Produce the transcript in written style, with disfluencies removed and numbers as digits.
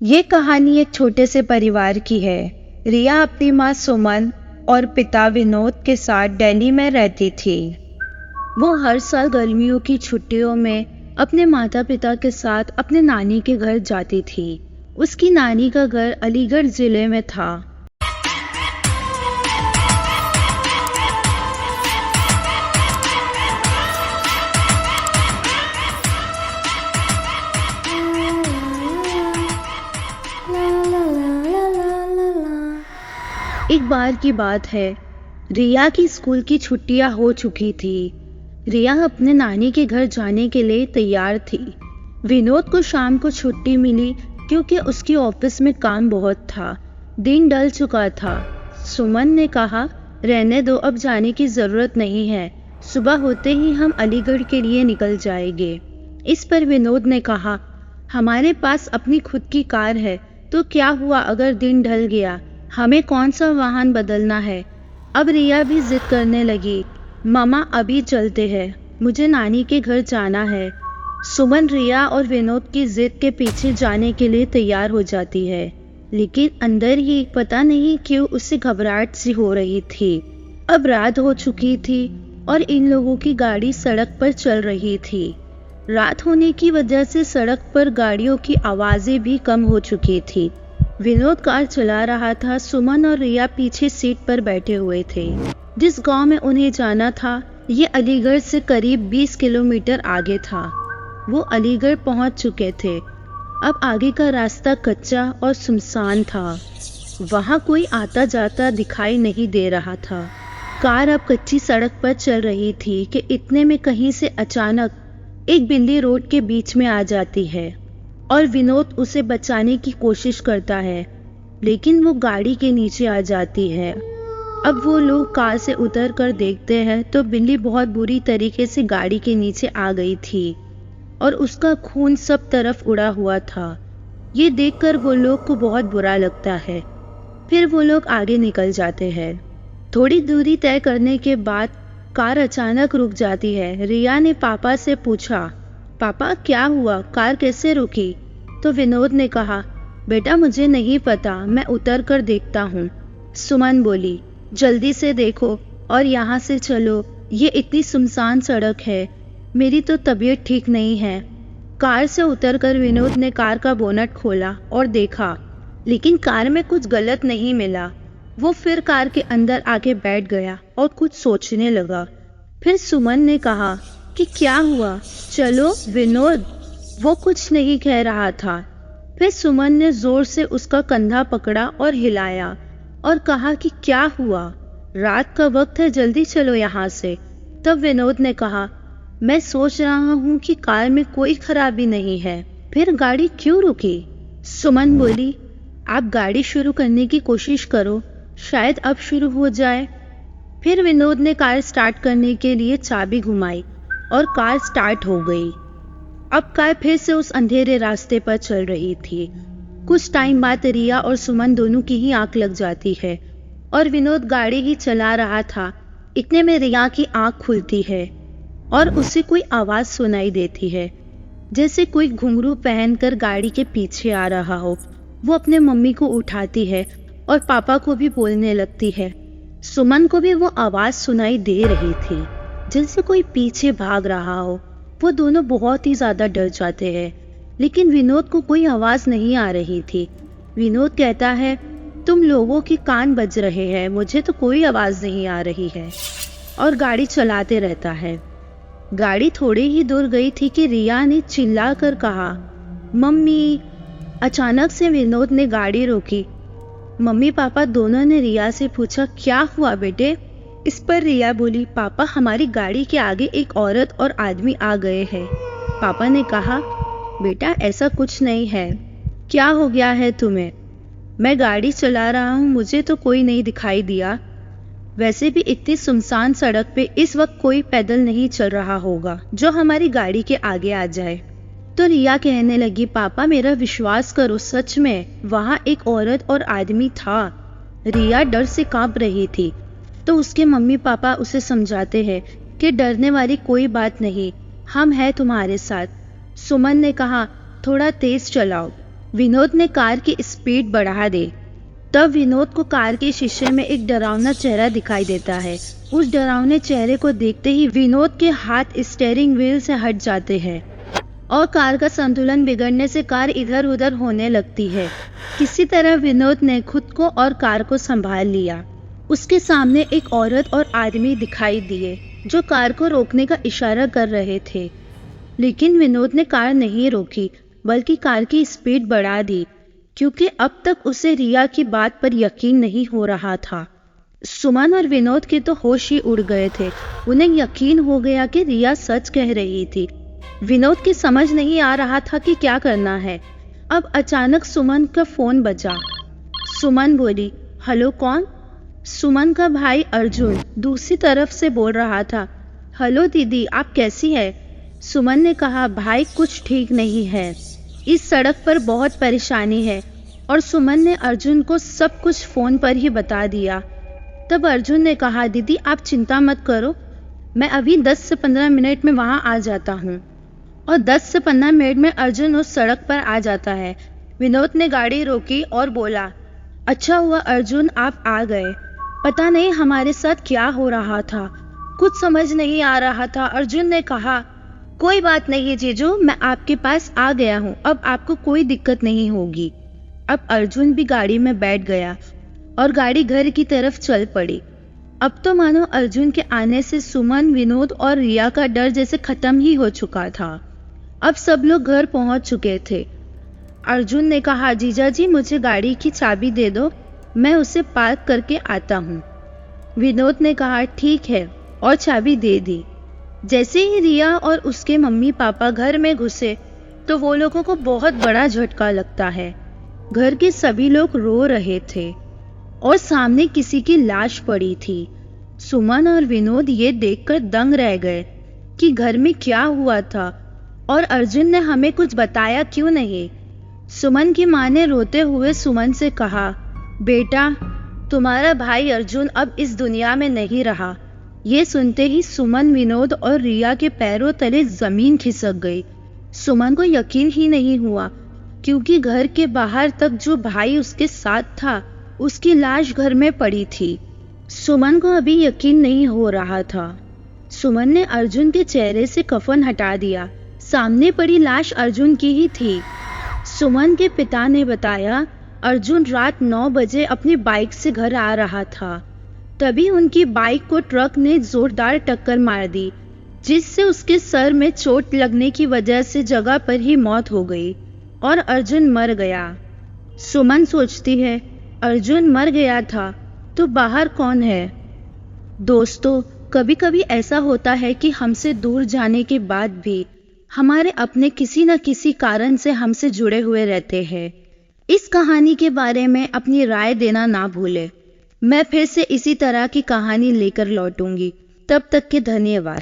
ये कहानी एक छोटे से परिवार की है। रिया अपनी माँ सुमन और पिता विनोद के साथ दिल्ली में रहती थी। वो हर साल गर्मियों की छुट्टियों में अपने माता पिता के साथ अपने नानी के घर जाती थी। उसकी नानी का घर अलीगढ़ जिले में था। एक बार की बात है, रिया की स्कूल की छुट्टियां हो चुकी थी। रिया अपने नानी के घर जाने के लिए तैयार थी। विनोद को शाम को छुट्टी मिली क्योंकि उसकी ऑफिस में काम बहुत था। दिन ढल चुका था। सुमन ने कहा, रहने दो, अब जाने की जरूरत नहीं है, सुबह होते ही हम अलीगढ़ के लिए निकल जाएंगे। इस पर विनोद ने कहा, हमारे पास अपनी खुद की कार है, तो क्या हुआ अगर दिन ढल गया, हमें कौन सा वाहन बदलना है। अब रिया भी जिद करने लगी, मामा अभी चलते हैं, मुझे नानी के घर जाना है। सुमन रिया और विनोद की जिद के पीछे जाने के लिए तैयार हो जाती है, लेकिन अंदर ही पता नहीं क्यों उसे घबराहट सी हो रही थी। अब रात हो चुकी थी और इन लोगों की गाड़ी सड़क पर चल रही थी। रात होने की वजह से सड़क पर गाड़ियों की आवाजें भी कम हो चुकी थी। विनोद कार चला रहा था। सुमन और रिया पीछे सीट पर बैठे हुए थे। जिस गांव में उन्हें जाना था, ये अलीगढ़ से करीब 20 किलोमीटर आगे था। वो अलीगढ़ पहुंच चुके थे। अब आगे का रास्ता कच्चा और सुनसान था। वहां कोई आता जाता दिखाई नहीं दे रहा था। कार अब कच्ची सड़क पर चल रही थी कि इतने में कहीं से अचानक एक बिल्ली रोड के बीच में आ जाती है और विनोद उसे बचाने की कोशिश करता है, लेकिन वो गाड़ी के नीचे आ जाती है। अब वो लोग कार से उतर कर देखते हैं तो बिल्ली बहुत बुरी तरीके से गाड़ी के नीचे आ गई थी और उसका खून सब तरफ उड़ा हुआ था। ये देखकर वो लोग को बहुत बुरा लगता है। फिर वो लोग आगे निकल जाते हैं। थोड़ी दूरी तय करने के बाद कार अचानक रुक जाती है। रिया ने पापा से पूछा, पापा क्या हुआ, कार कैसे रुकी? तो विनोद ने कहा, बेटा मुझे नहीं पता, मैं उतर कर देखता हूँ। सुमन बोली, जल्दी से देखो और यहाँ से चलो, ये इतनी सुनसान सड़क है, मेरी तो तबीयत ठीक नहीं है। कार से उतरकर विनोद ने कार का बोनट खोला और देखा, लेकिन कार में कुछ गलत नहीं मिला। वो फिर कार के अंदर आके बैठ गया और कुछ सोचने लगा। फिर सुमन ने कहा कि क्या हुआ, चलो विनोद। वो कुछ नहीं कह रहा था। फिर सुमन ने जोर से उसका कंधा पकड़ा और हिलाया और कहा कि क्या हुआ, रात का वक्त है, जल्दी चलो यहाँ से। तब विनोद ने कहा, मैं सोच रहा हूँ कि कार में कोई खराबी नहीं है, फिर गाड़ी क्यों रुकी? सुमन बोली, आप गाड़ी शुरू करने की कोशिश करो, शायद अब शुरू हो जाए। फिर विनोद ने कार स्टार्ट करने के लिए चाबी घुमाई और कार स्टार्ट हो गई। अब कार फिर से उस अंधेरे रास्ते पर चल रही थी। कुछ टाइम बाद रिया और सुमन दोनों की ही आंख लग जाती है और विनोद गाड़ी ही चला रहा था। इतने में रिया की आंख खुलती है और उसे कोई आवाज सुनाई देती है, जैसे कोई घुंघरू पहनकर गाड़ी के पीछे आ रहा हो। वो अपने मम्मी को उठाती है और पापा को भी बोलने लगती है। सुमन को भी वो आवाज सुनाई दे रही थी, जैसे कोई पीछे भाग रहा हो। वो दोनों बहुत ही ज्यादा डर जाते हैं, लेकिन विनोद को कोई आवाज नहीं आ रही थी। विनोद कहता है, तुम लोगों के कान बज रहे हैं, मुझे तो कोई आवाज नहीं आ रही है, और गाड़ी चलाते रहता है। गाड़ी थोड़ी ही दूर गई थी कि रिया ने चिल्ला कर कहा, मम्मी। अचानक से विनोद ने गाड़ी रोकी। मम्मी पापा दोनों ने रिया से पूछा, क्या हुआ बेटे? इस पर रिया बोली, पापा हमारी गाड़ी के आगे एक औरत और आदमी आ गए हैं। पापा ने कहा, बेटा ऐसा कुछ नहीं है, क्या हो गया है तुम्हें? मैं गाड़ी चला रहा हूँ, मुझे तो कोई नहीं दिखाई दिया। वैसे भी इतनी सुनसान सड़क पे इस वक्त कोई पैदल नहीं चल रहा होगा जो हमारी गाड़ी के आगे आ जाए। तो रिया कहने लगी, पापा मेरा विश्वास करो, सच में वहाँ एक औरत और आदमी था। रिया डर से कांप रही थी। तो उसके मम्मी पापा उसे समझाते हैं कि डरने वाली कोई बात नहीं, हम हैं तुम्हारे साथ। सुमन ने कहा, थोड़ा तेज चलाओ। विनोद ने कार की स्पीड बढ़ा दी। तब विनोद को कार के शीशे में एक डरावना चेहरा दिखाई देता है। उस डरावने चेहरे को देखते ही विनोद के हाथ स्टीयरिंग व्हील से हट जाते हैं और कार का संतुलन बिगड़ने से कार इधर उधर होने लगती है। किसी तरह विनोद ने खुद को और कार को संभाल लिया। उसके सामने एक औरत और आदमी दिखाई दिए जो कार को रोकने का इशारा कर रहे थे, लेकिन विनोद ने कार नहीं रोकी बल्कि कार की स्पीड बढ़ा दी, क्योंकि अब तक उसे रिया की बात पर यकीन नहीं हो रहा था। सुमन और विनोद के तो होश ही उड़ गए थे। उन्हें यकीन हो गया कि रिया सच कह रही थी। विनोद की समझ नहीं आ रहा था कि क्या करना है। अब अचानक सुमन का फोन बजा। सुमन बोली, हेलो कौन? सुमन का भाई अर्जुन दूसरी तरफ से बोल रहा था। हेलो दीदी, आप कैसी है? सुमन ने कहा, भाई कुछ ठीक नहीं है, इस सड़क पर बहुत परेशानी है। और सुमन ने अर्जुन को सब कुछ फोन पर ही बता दिया। तब अर्जुन ने कहा, दीदी आप चिंता मत करो, मैं अभी 10 से 15 मिनट में वहां आ जाता हूँ। और 10 से 15 मिनट में अर्जुन उस सड़क पर आ जाता है। विनोद ने गाड़ी रोकी और बोला, अच्छा हुआ अर्जुन आप आ गए, पता नहीं हमारे साथ क्या हो रहा था, कुछ समझ नहीं आ रहा था। अर्जुन ने कहा, कोई बात नहीं जीजू, मैं आपके पास आ गया हूँ, अब आपको कोई दिक्कत नहीं होगी। अब अर्जुन भी गाड़ी में बैठ गया और गाड़ी घर की तरफ चल पड़ी। अब तो मानो अर्जुन के आने से सुमन, विनोद और रिया का डर जैसे खत्म ही हो चुका था। अब सब लोग घर पहुंच चुके थे। अर्जुन ने कहा, जीजा जी मुझे गाड़ी की चाबी दे दो, मैं उसे पार्क करके आता हूँ। विनोद ने कहा, ठीक है, और चाबी दे दी। जैसे ही रिया और उसके मम्मी पापा घर में घुसे तो वो लोगों को बहुत बड़ा झटका लगता है। घर के सभी लोग रो रहे थे और सामने किसी की लाश पड़ी थी। सुमन और विनोद ये देखकर दंग रह गए कि घर में क्या हुआ था और अर्जुन ने हमें कुछ बताया क्यों नहीं। सुमन की मां ने रोते हुए सुमन से कहा, बेटा तुम्हारा भाई अर्जुन अब इस दुनिया में नहीं रहा। ये सुनते ही सुमन, विनोद और रिया के पैरों तले जमीन खिसक गई। सुमन को यकीन ही नहीं हुआ, क्योंकि घर के बाहर तक जो भाई उसके साथ था उसकी लाश घर में पड़ी थी। सुमन को अभी यकीन नहीं हो रहा था। सुमन ने अर्जुन के चेहरे से कफन हटा दिया। सामने पड़ी लाश अर्जुन की ही थी। सुमन के पिता ने बताया, अर्जुन रात 9 बजे अपनी बाइक से घर आ रहा था। तभी उनकी बाइक को ट्रक ने जोरदार टक्कर मार दी, जिससे उसके सर में चोट लगने की वजह से जगह पर ही मौत हो गई और अर्जुन मर गया। सुमन सोचती है, अर्जुन मर गया था तो बाहर कौन है? दोस्तों, कभी कभी ऐसा होता है कि हमसे दूर जाने के बाद भी हमारे अपने किसी न किसी कारण से हमसे जुड़े हुए रहते हैं। इस कहानी के बारे में अपनी राय देना ना भूलें। मैं फिर से इसी तरह की कहानी लेकर लौटूंगी। तब तक के धन्यवाद।